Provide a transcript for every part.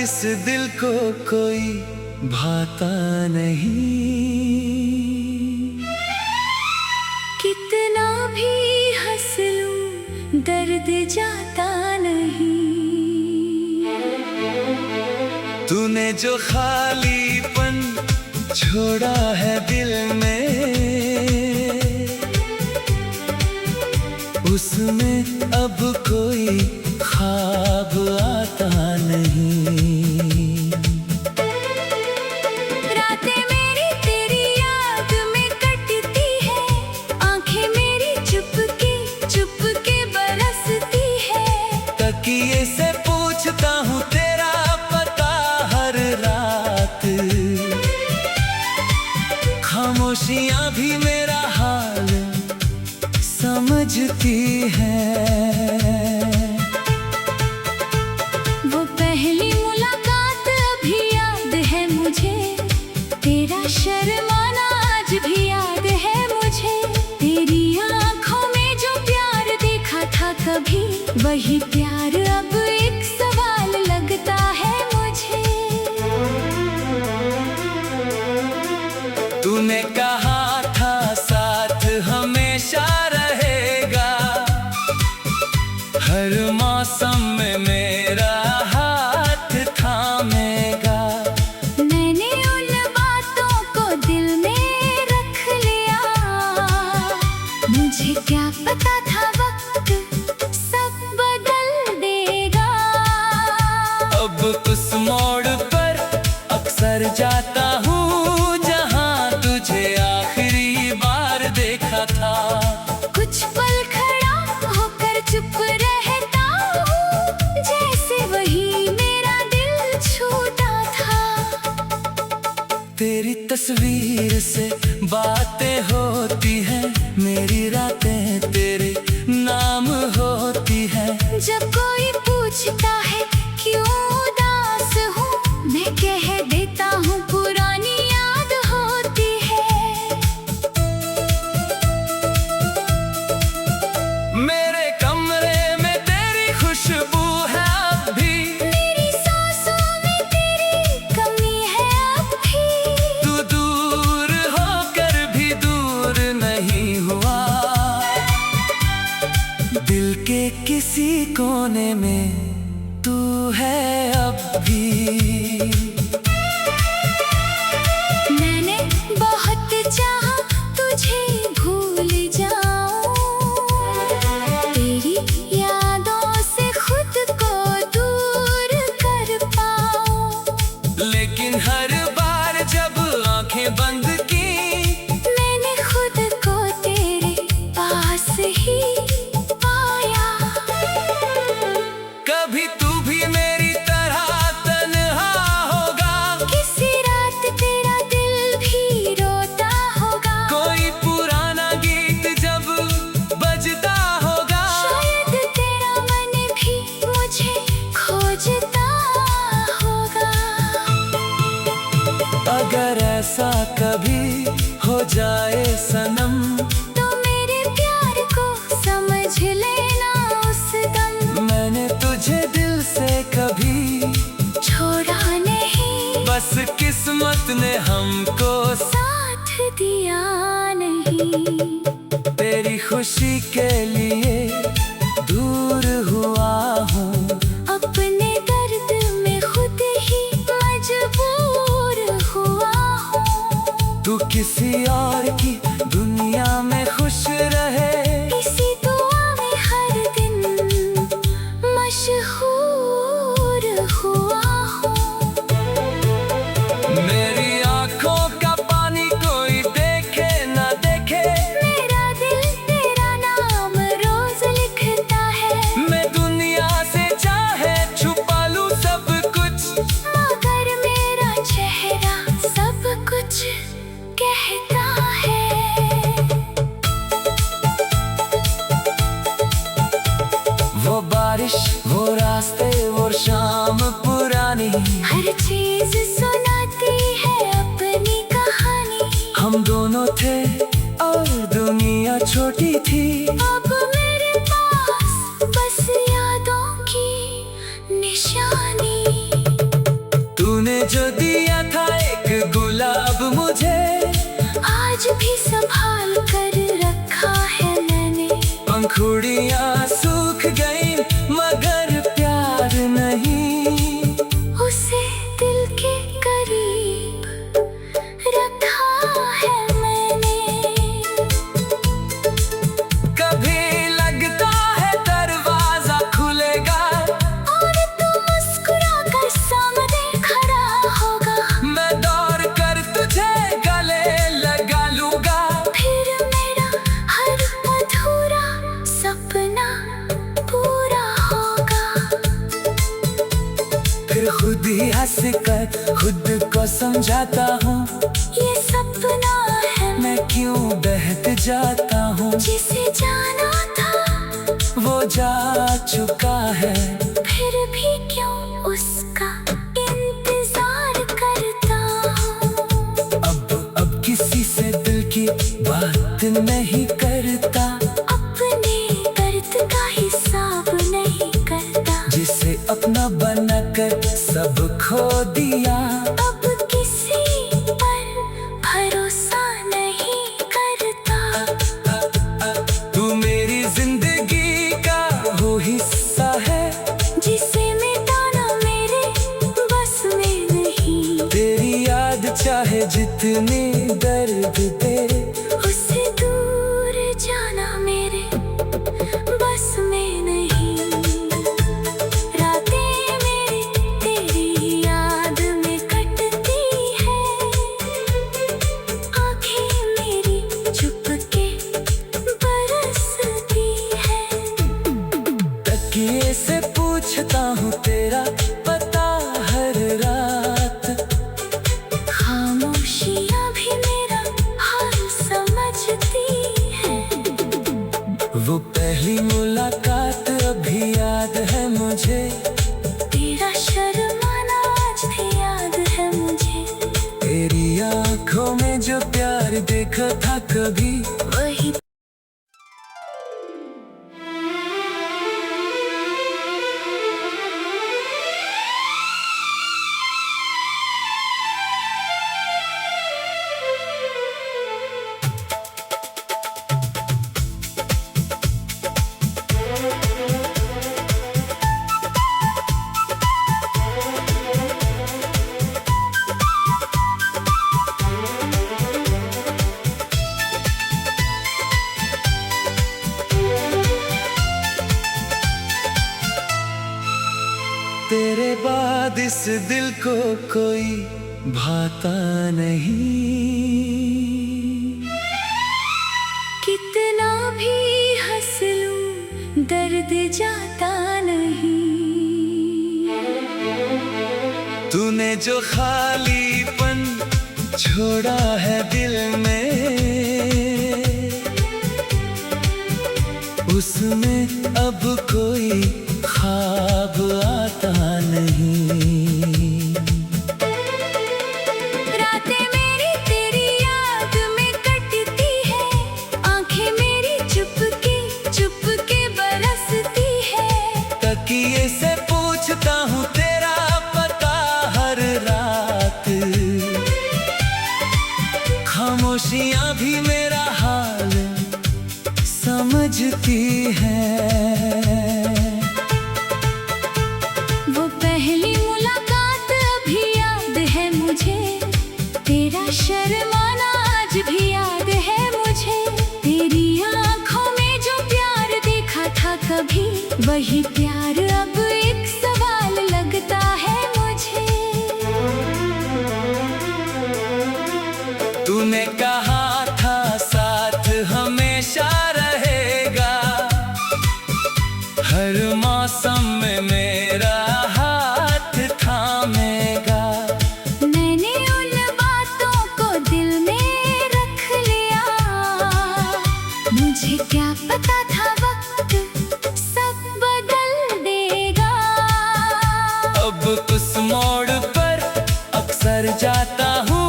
इस दिल को कोई भाता नहीं। कितना भी हंस लूं दर्द जाता नहीं। तूने जो खालीपन छोड़ा है दिल में, उसमें अब कोई ख्वाब आता नहीं। रातें मेरी तेरी याद में कटती है, आंखें मेरी चुपके बरसती है। तकिए से पूछता हूँ तेरा पता हर रात, खामोशियाँ भी मेरा हाल समझती है। वो पहली मुलाकात अभी याद है मुझे, तेरा शर्माना आज भी याद है मुझे। तेरी आंखों में जो प्यार देखा था कभी, वही प्यार अब एक सवाल लगता है मुझे। तूने कहा था साथ हमेशा रहेगा, हर मौसम में मेरा हाथ थामेगा। मैंने उन बातों को दिल में रख लिया, मुझे क्या पता था वक्त सब बदल देगा। अब उस मोड़ पर अक्सर जाता हूँ जहाँ तुझे आखिरी बार देखा था। कुछ पल खड़ा होकर चुप रहता हूँ, जैसे वही मेरा दिल छूटा था। तेरी तस्वीर से बातें होती हैं, मेरी रातें तेरे नाम होती हैं। जब कोई पूछता है क्यों उदास हूँ, मैं कह देता हूँ पुरानी याद होती है। मेरे कमरे में तेरी खुशबू है अब भी, मेरी सांसों में तेरी कमी है अब भी। तू दूर होकर भी दूर नहीं हुआ, दिल के किसी कोने में तू है अब भी। मैंने बहुत चाहा तुझे भूल जाऊं, तेरी यादों से खुद को दूर कर पाऊं। लेकिन हर बार जब आंखें बंद की, मैंने खुद को तेरे पास ही पाया। कभी तू भी मेरी तरह तन्हा होगा, किसी रात तेरा दिल भी रोता होगा। कोई पुराना गीत जब बजता होगा, शायद तेरा मन भी मुझे खोजता होगा। अगर ऐसा कभी हो जाए सनम, तो मेरे प्यार को समझ लेना उस दम। मैंने तुझे दिल से कभी छोड़ा नहीं, बस किस्मत ने हमको साथ दिया नहीं। तेरी खुशी के लिए दूर हुआ हूँ, अपने दर्द में खुद ही मजबूर हुआ हूँ। तू किसी और की दुनिया में खुश रहे, इसी दुआ में हर दिन मशहूर हुआ हूँ। मेरी आंखों का पानी कोई देखे ना देखे, मेरा दिल तेरा नाम रोज लिखता है। मैं दुनिया से चाहे छुपा लूं सब कुछ, मगर मेरा चेहरा सब कुछ कहता है। वो बारिश, वो रास्ते, वो शाम पुरानी, हर चीज सुनाती है अपनी कहानी। हम दोनों थे और दुनिया छोटी थी। अब मेरे पास बस यादों की निशानी। पंखुड़ियां सूख गई मगर प्यार नहीं। उसे दिल के करीब रखा है मैंने। कभी लगता है दरवाजा खुलेगा और तू मुस्कुरा कर सामने खड़ा होगा। मैं दौड़ कर तुझे गले लगा लूंगा। फिर मेरा हर अधूरा सपना पूरा होगा। फिर खुद ही हंस कर खुद को समझाता हूँ ये सपना है मैं क्यों बहक जाता हूँ। जिसे जाना था वो जा चुका है फिर भी क्यों उसका इंतजार करता हूँ। अब किसी से दिल की बात नहीं करता। अपने दर्द का हिसाब नहीं करता। जिसे अपना बनाकर सब खो दिया। अब किसी पर भरोसा नहीं करता। तू मेरी जिंदगी का वो हिस्सा है जिसे मिटाना मेरे बस में नहीं। तेरी याद चाहे जितनी दर्द दे। उससे दूर जाना मेरे बस में नहीं। रातें मेरी तेरी याद में कटती है। आँखें मेरी चुपके बरसती है। तकिए से पूछता हूँ तेरा पता हर रात। खामोशियाँ भी मेरा हाल समझती है। वो पहली मुलाकात अभी याद है मुझे। तेरा शर्माना आज भी याद है मुझे। तेरी आंखों में जो प्यार देखा था कभी वही तेरे बाद इस दिल को कोई भाता नहीं। कितना भी हंस लूं दर्द जाता नहीं। तूने जो खालीपन छोड़ा है दिल में उसमें अब कोई ख्वाब आता नहीं। रातें मेरी तेरी याद में कटती है। आँखें मेरी चुपके चुपके बरसती है। तकिए से पूछता हूँ तेरा पता हर रात। खामोशियाँ भी मेरा हाल समझती है। वो पहली मुलाकात अभी याद है मुझे। तेरा शर्माना आज भी याद है मुझे। तेरी आँखों में जो प्यार देखा था कभी वही प्यार अब एक सवाल लगता है मुझे। तूने कहा था साथ हमेशा रहेगा। हर मौसम में मेरा हाथ थामेगा। मैंने उन बातों को दिल में रख लिया। मुझे क्या पता था वक्त सब बदल देगा। अब उस मोड़ पर अक्सर जाता हूँ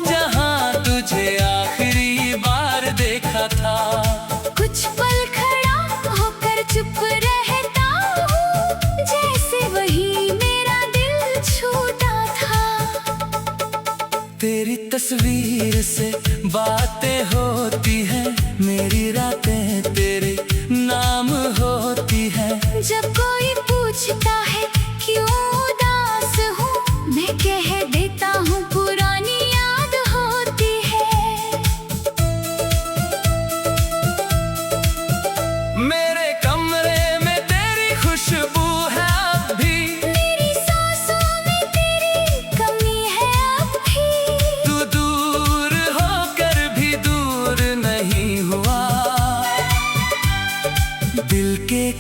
जहाँ तुझे आखिरी बार देखा था। कुछ पल खड़ा होकर चुप रहता हूँ जैसे वही मेरा दिल छूटा था। तेरी तस्वीर से बातें होती हैं मेरी रातें तेरे नाम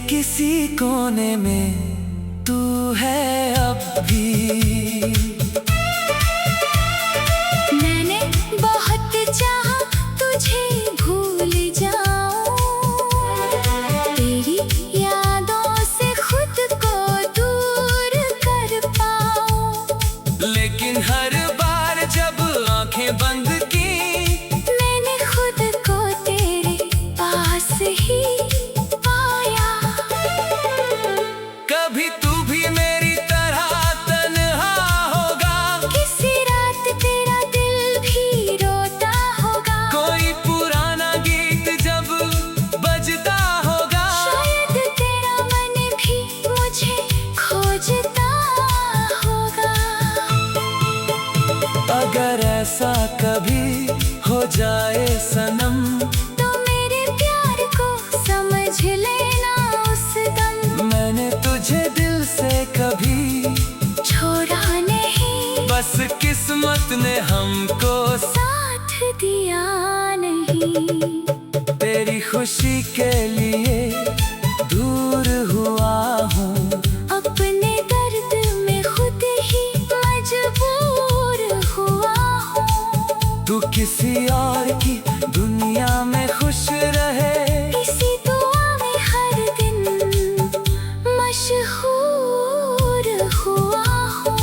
किसी कोने में तू है अब भी। मैंने बहुत चाहा तुझे भूल जाऊं, तेरी यादों से खुद को दूर कर पाऊं, लेकिन हर बार जब आंखें बंद की मैंने खुद को तेरे पास ही पाया। कभी तू भी मेरी तरह तन्हा होगा, किसी रात तेरा दिल भी रोता होगा, कोई पुराना गीत जब बजता होगा, शायद तेरा मन भी मुझे खोजता होगा। अगर ऐसा कभी हो जाए सनम, तो मेरे प्यार को समझ लेना उस दम, मैंने तुझे दिल से कभी छोड़ा नहीं, बस किस्मत ने हमको साथ दिया नहीं। तेरी खुशी के लिए दूर हुआ हूँ, अपने दर्द में खुद ही मजबूर हुआ हूँ, तू किसी और की दुनिया में खुश रहे, इसी दुआ में हर दिन मशहूर हुआ हूँ।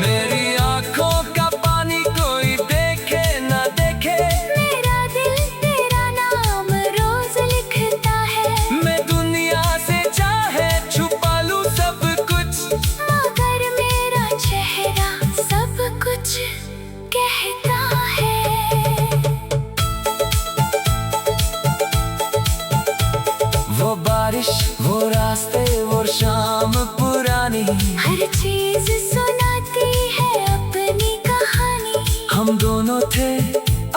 मेरी आंखों का पानी कोई देखे ना देखे, मेरा दिल तेरा नाम रोज लिखता है, मैं दुनिया से चाहे छुपा लूं सब कुछ, मगर मेरा चेहरा सब कुछ कहता है। वो बारिश, वो रास्ते, वो शाम पुरानी, हर चीज सुनाती है अपनी कहानी, हम दोनों थे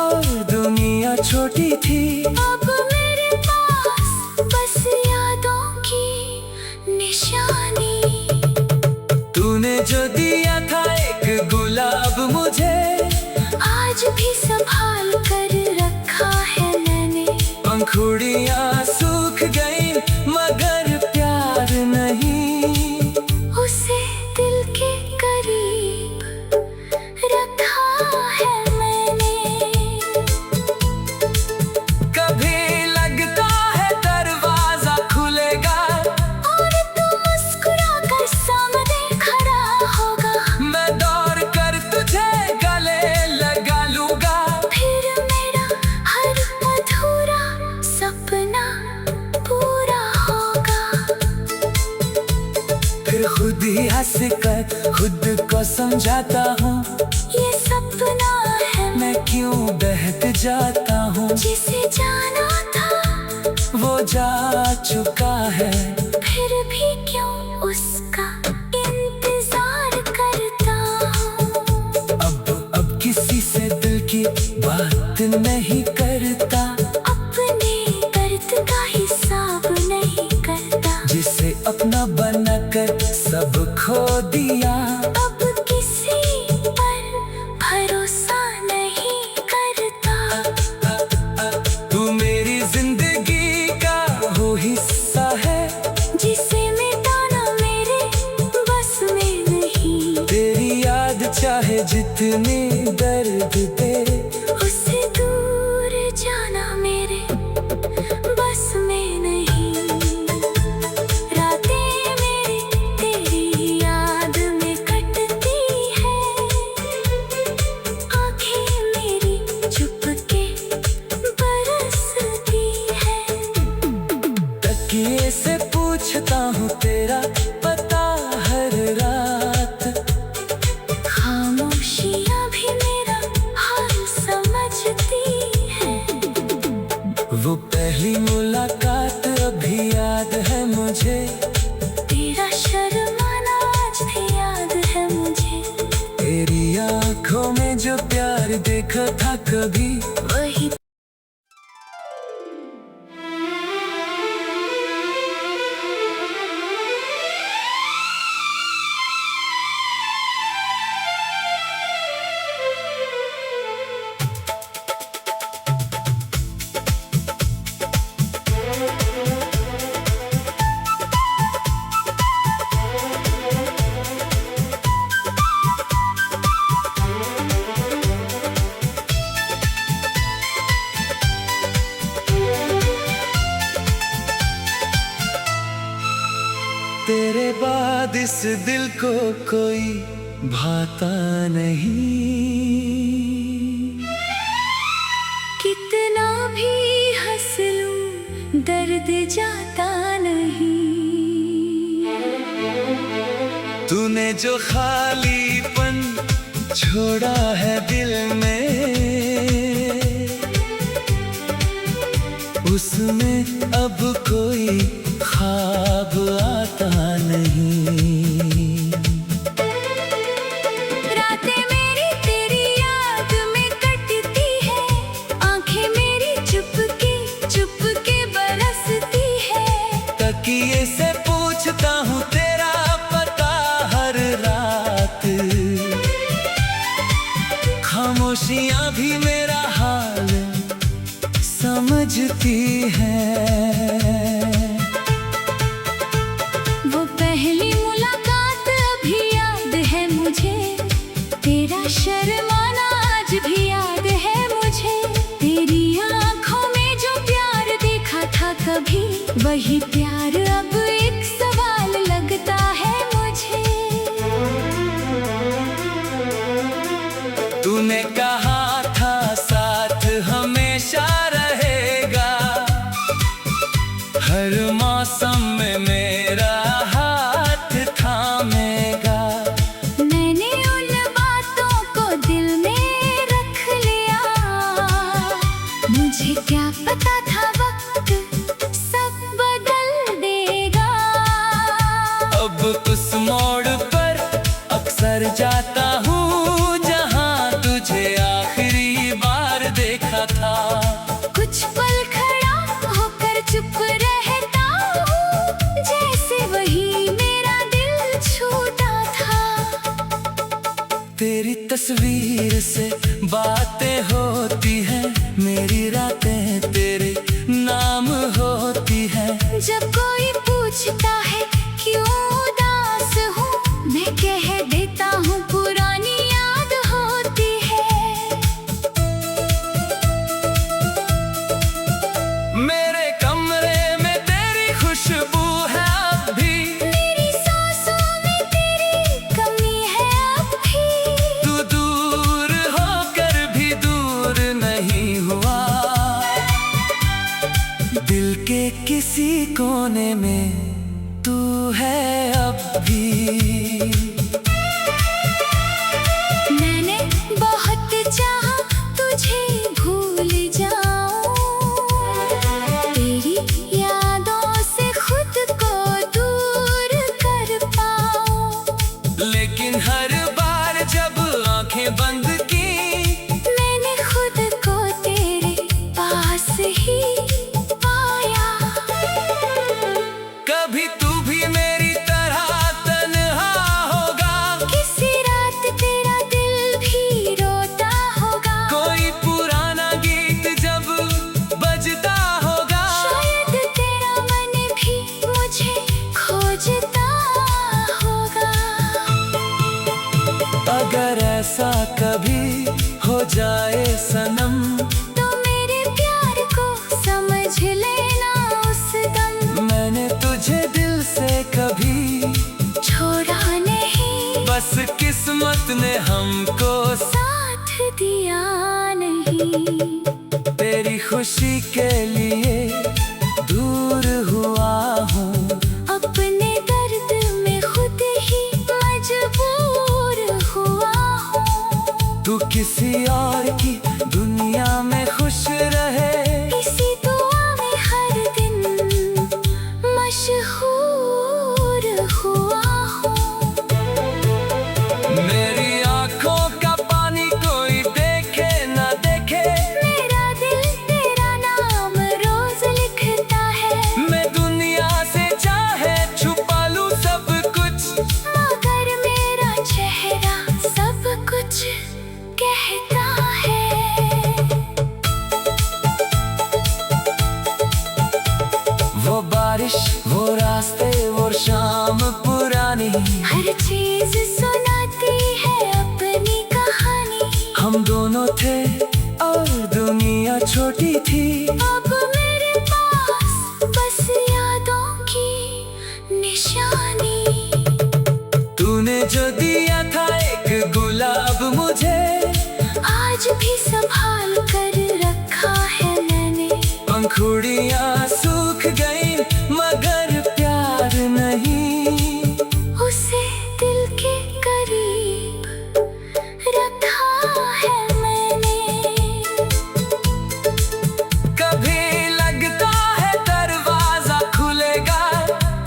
और दुनिया छोटी थी, अब मेरे पास बस यादों की निशानी। तूने जो दिया था एक गुलाब मुझे, आज भी संभाल कर रखा है मैंने, पंखुड़ियां सूख गई मगर प्यार नहीं, उसे दिल के करीब रखा है मैंने। कभी लगता है दरवाजा खुलेगा, और तू मुस्कुरा कर सामने खड़ा होगा, मैं दौड़ कर तुझे गले लगा लूंगा, फिर मेरा हर अधूरा सपना पूरा होगा। फिर खुद ही हंस कर खुद को समझाता हूँ, ये सपना है मैं क्यों बहक जाता हूँ, जिसे जाना था वो जा चुका है, फिर भी क्यों उसका इंतजार करता हूँ। अब किसी से दिल की बात नहीं करता, अपने दर्द का हिसाब नहीं करता, जिसे अपना बनाकर सब खो दिया, अब किसी पर भरोसा नहीं करता। तू मेरी जिंदगी का वो हिस्सा है, जिसे मिटाना मेरे बस में नहीं, तेरी याद चाहे जितनी दर्द दे, उससे दूर जाना मेरे बस में नहीं। रातें मेरी तेरी याद में कटती है, आँखें मेरी चुपके बरसती है, तकिए से पूछता हूँ तेरा पता हर रात, खामोशियाँ भी मेरा हाल समझती है। वो पहली मुलाकात अभी याद है मुझे, तेरा शर्माना आज भी याद है मुझे, तेरी आंखों में जो प्यार देखा था कभी, वही इस दिल को कोई भाता नहीं। कितना भी हंस लूं दर्द जाता नहीं। तूने जो खालीपन छोड़ा है दिल में, उसमें अब कोई ख्वाब आता नहीं। रातें मेरी तेरी याद में कटती है, आंखें मेरी चुपके बरसती है। तकिए से पूछता हूँ तेरा पता हर रात, खामोशियाँ भी मेरा हाल समझती है। वो पहली मुलाकात अभी याद है मुझे, तेरा शर्माना आज भी याद है मुझे। तेरी आंखों में जो प्यार देखा था कभी, वही प्यार अब एक सवाल लगता है मुझे। तूने कहा था साथ हमेशा रहेगा, हर मौसम में मेरा हाथ थामेगा। मैंने उन बातों को दिल में रख लिया, मुझे क्या पता था वक्त सब बदल देगा। अब उस मोड़ पर अक्सर जाता हूँ जहाँ तुझे आखिरी बार देखा था। कुछ पल खड़ा होकर चुप रहता हूँ, जैसे वही मेरा दिल छूटा था। तेरी तस्वीर से बातें होती हैं, मेरी रातें तेरे नाम होती हैं। जब कोई पूछता है क्यों उदास हूँ, मैं कह देता हूँ पुरानी याद होती है। मेरे कमरे में तेरी खुशबू है अब भी, मेरी सांसों में तेरी कमी है अब भी। तू दूर होकर भी दूर नहीं हुआ, दिल के किसी कोने में तू है अब भी। मैंने बहुत चाहा तुझे भूल जाऊं, तेरी यादों से खुद को दूर कर पाऊं। लेकिन हर बार जब आंखें बंद की, मैंने खुद को तेरे पास ही पाया। कभी तू भी मेरी तरह तन्हा होगा, किसी रात तेरा दिल भी रोता होगा। कोई पुराना गीत जब बजता होगा, शायद तेरा मन भी मुझे खोजता होगा। अगर ऐसा कभी हो जाए सनम, तो मेरे प्यार को समझ लेना उस दम। मैंने तुझे दिल से कभी छोड़ा नहीं, बस किस्मत ने हमको साथ दिया नहीं। तेरी खुशी के लिए दूर हुआ हूँ, अपने दर्द में खुद ही मजबूर हुआ हूँ। तू किसी और की दुनिया में खुश रहे, इसी दुआ में हर दिन मशहूर हुआ हूँ। मेरी आंखों का पानी कोई देखे ना देखे, मेरा दिल तेरा नाम रोज लिखता है। मैं दुनिया से चाहे छुपा लूं सब कुछ, मगर मेरा चेहरा सब कुछ कहता है। वो बारिश, वो रास्ते, वो शाम पुरानी, हर चीज सुनाती है अपनी कहानी। हम दोनों थे और दुनिया छोटी थी। अब मेरे पास बस यादों की निशानी। पंखुड़ियां सूख गई मगर प्यार नहीं। उसे दिल के करीब रखा है मैंने। कभी लगता है दरवाजा खुलेगा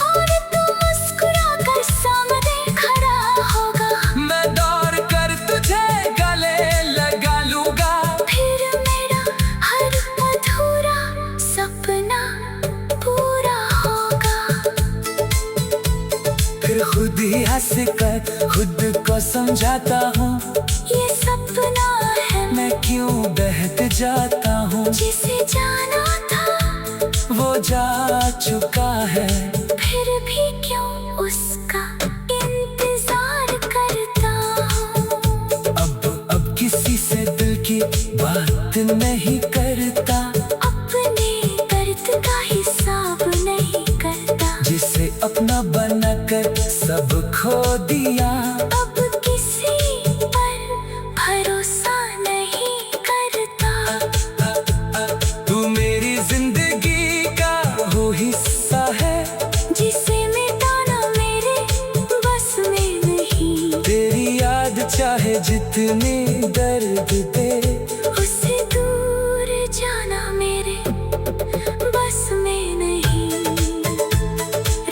और तू मुस्कुरा कर सामने खड़ा होगा। मैं दौड़ कर तुझे गले लगा लूंगा। फिर मेरा हर अधूरा सपना पूरा होगा। फिर खुद ही हंस कर खुद को समझाता हूँ ये सपना है मैं क्यों बहक जाता हूँ। जिसे जाना था वो जा चुका है फिर भी क्यों उसका इंतजार करता हूँ। अब किसी से दिल की बात नहीं करता। अपने दर्द का हिसाब नहीं करता। जिसे अपना बनाकर सब खो दिया। अब किसी पर भरोसा नहीं करता। तू मेरी जिंदगी का वो हिस्सा है जिसे मिटाना मेरे बस में नहीं। तेरी याद चाहे जितनी दर्द दे। उससे दूर जाना मेरे बस में नहीं।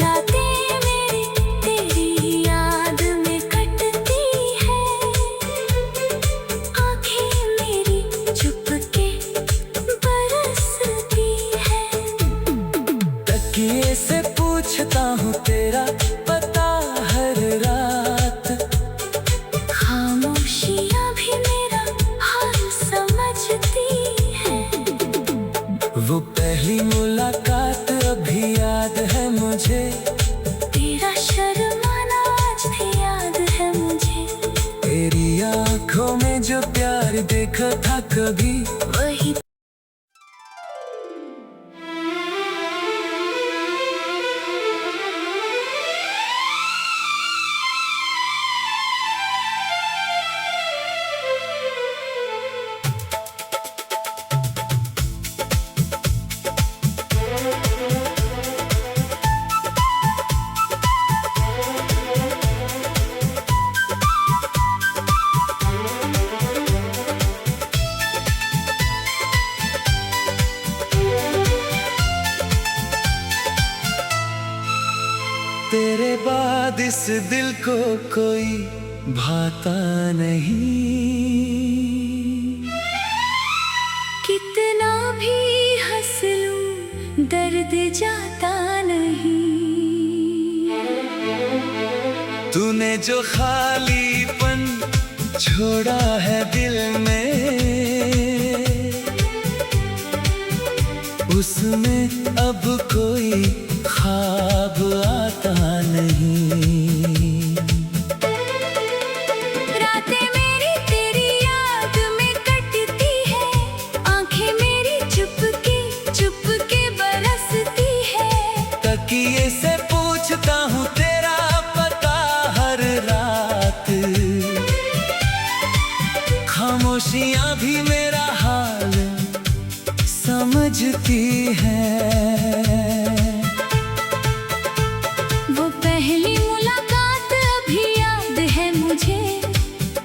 रातें मेरी तेरी याद में कटती है। आँखें मेरी चुपके बरसती है। तकिए से पूछता हूँ तेरा पता हर रात। खामोशियाँ भी मेरा हाल समझती है। वो पहली मुलाकात अभी याद है मुझे। तेरा शर्माना आज भी याद है मुझे। तेरी आंखों में जो प्यार देखा था कभी वही तेरे बाद इस दिल को कोई भाता नहीं। कितना भी हंस लूं दर्द जाता नहीं। तूने जो खालीपन छोड़ा है दिल में उसमें अब कोई ख्वाब आता नहीं। रातें मेरी तेरी याद में कटती है। आँखें मेरी चुपके चुपके बरसती है। तकिए से पूछता हूँ तेरा पता हर रात। खामोशियाँ भी मेरा हाल समझती है। वो पहली मुलाकात अभी याद है मुझे।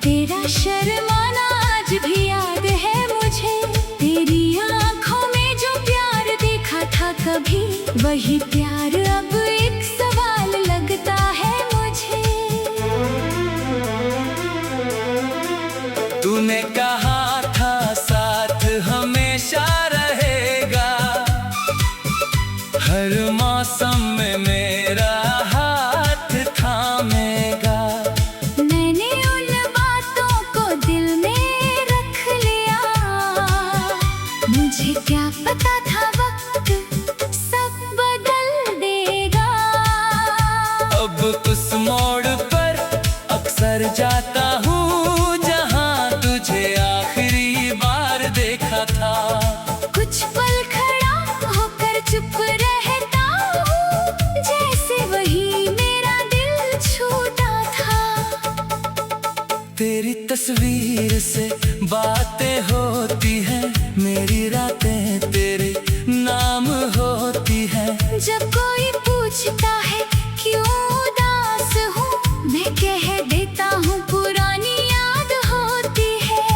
तेरा शर्माना आज भी याद है मुझे। तेरी आँखों में जो प्यार देखा था कभी वही प्यार अब एक सवाल लगता है मुझे। तूने कहा था साथ हमेशा रहेगा। हर मौसम में मेरा हाथ थामेगा। मैंने उन बातों को दिल में रख लिया। मुझे क्या पता था वक्त सब बदल देगा। अब उस मोड़ पर अक्सर जाता हूँ जहाँ तुझे आखिरी बार देखा था। कुछ पल खड़ा होकर चुप रहता हूँ। जब कोई पूछता है क्यों उदास हूँ, मैं कह देता हूँ पुरानी याद होती है।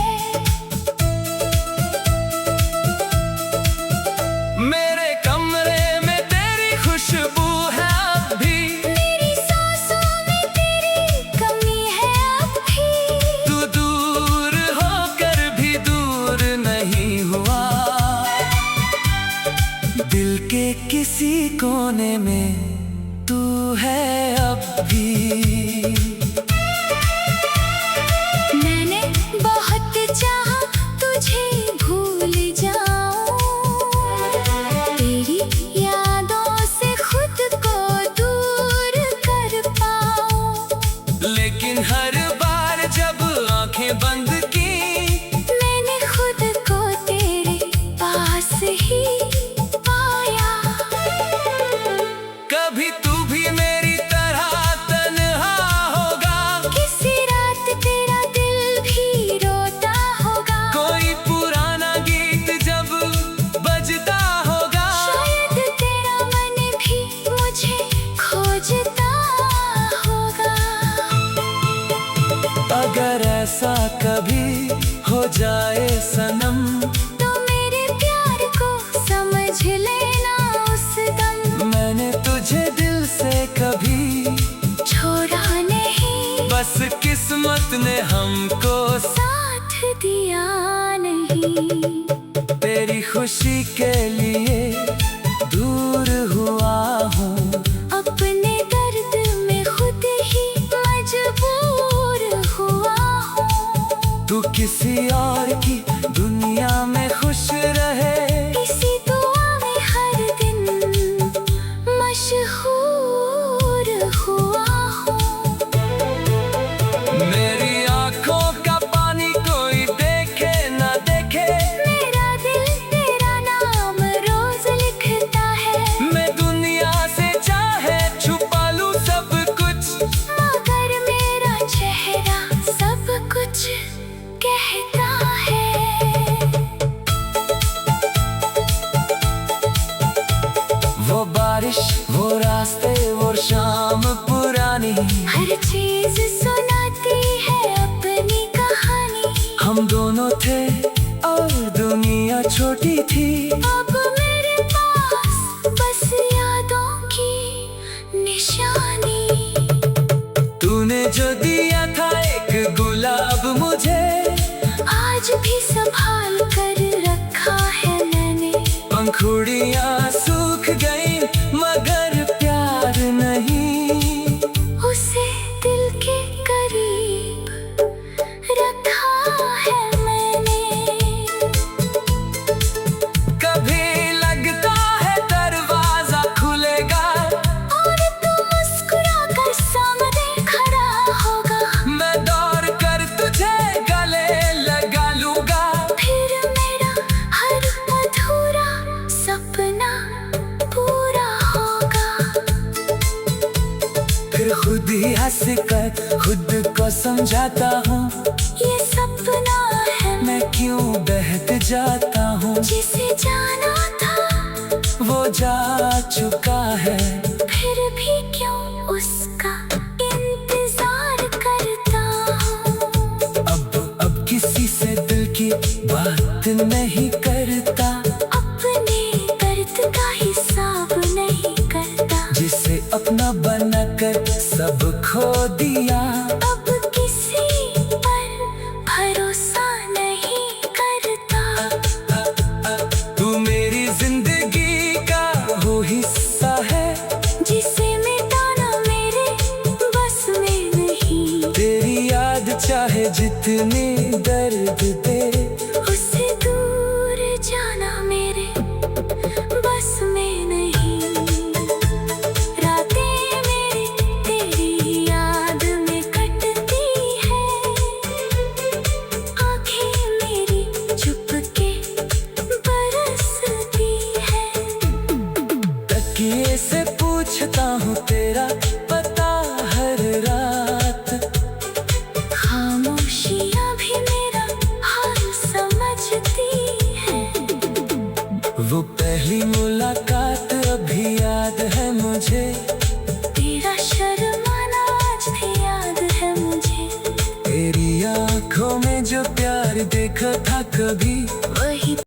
मेरे कमरे में तेरी खुशबू है अब भी, मेरी सांसों में तेरी कमी है अब भी। तू दूर होकर भी दूर नहीं हुआ, दिल के किसी कोने में तू है अब भी। मैंने बहुत चाहा तुझे भूल जाऊं, तेरी यादों से खुद को दूर कर पाऊं। लेकिन हर बार जब आंखें बंद की, मैंने खुद को तेरे पास ही पाया। कभी तू भी मेरी तरह तन्हा होगा, किसी रात तेरा दिल भी रोता होगा। कोई पुराना गीत जब बजता होगा, शायद तेरा मन भी मुझे खोजता होगा। अगर ऐसा कभी हो जाए सनम, तो मेरे प्यार को समझ लेना उस दम। मैंने तुझे दिल से कभी छोड़ा नहीं, बस किस्मत ने हमको साथ दिया नहीं। तेरी खुशी के लिए दूर हुआ हूँ, अपने दर्द में खुद ही मजबूर हुआ हूँ। तू किसी और की दुनिया में खुश रहे, इसी दुआ में हर दिन मशहूर हुआ हूँ। मेरी आंखों का पानी कोई देखे ना देखे, मेरा दिल तेरा नाम रोज लिखता है। मैं दुनिया से चाहे छुपा लूं सब कुछ, मगर मेरा चेहरा सब कुछ कहता है। वो बारिश, वो रास्ते, वो शाम पुरानी, हर चीज सुनाती है अपनी कहानी। हम दोनों थे और दुनिया छोटी थी। अब मेरे पास बस यादों की निशानी। तूने जो दिया था एक गुलाब मुझे, आज भी संभाल कर रखा है मैंने। पंखुड़ियाँ सूख गई मगर प्यार नहीं, उसे दिल के करीब रखा है मैंने। कभी लगता है दरवाजा खुलेगा, और तू मुस्कुरा कर सामने खड़ा होगा। मैं दौड़ कर तुझे गले लगा लूंगा, फिर मेरा हर अधूरा सपना पूरा होगा। फिर खुद ही हंस कर खुद को समझाता हूँ, ये सपना है मैं क्यों बहक जाता हूँ। जिसे जाना था वो जा चुका है, फिर भी क्यों उसका इंतजार करता हूँ। अब किसी से दिल की बात नहीं करता, अपने दर्द का हिसाब नहीं करता। जिसे अपना बनाकर सब खो दिया, अब किसी पर भरोसा नहीं करता। तू मेरी जिंदगी का वो हिस्सा है, जिसे मिटाना मेरे बस में नहीं। तेरी याद चाहे जितनी दर्द दे, उससे दूर जाना मेरे बस में नहीं। रातें मेरी तेरी याद में कटती है, आंखें मेरी चुपके बरसती है। तकिए से पूछता हूँ तेरा पता हर रात, खामोशियाँ भी मेरा हाल समझती है। वो पहली मुलाकात अभी याद है मुझे, तेरा शर्माना आज भी याद है मुझे। तेरी आंखों में जो प्यार देखा था कभी, वही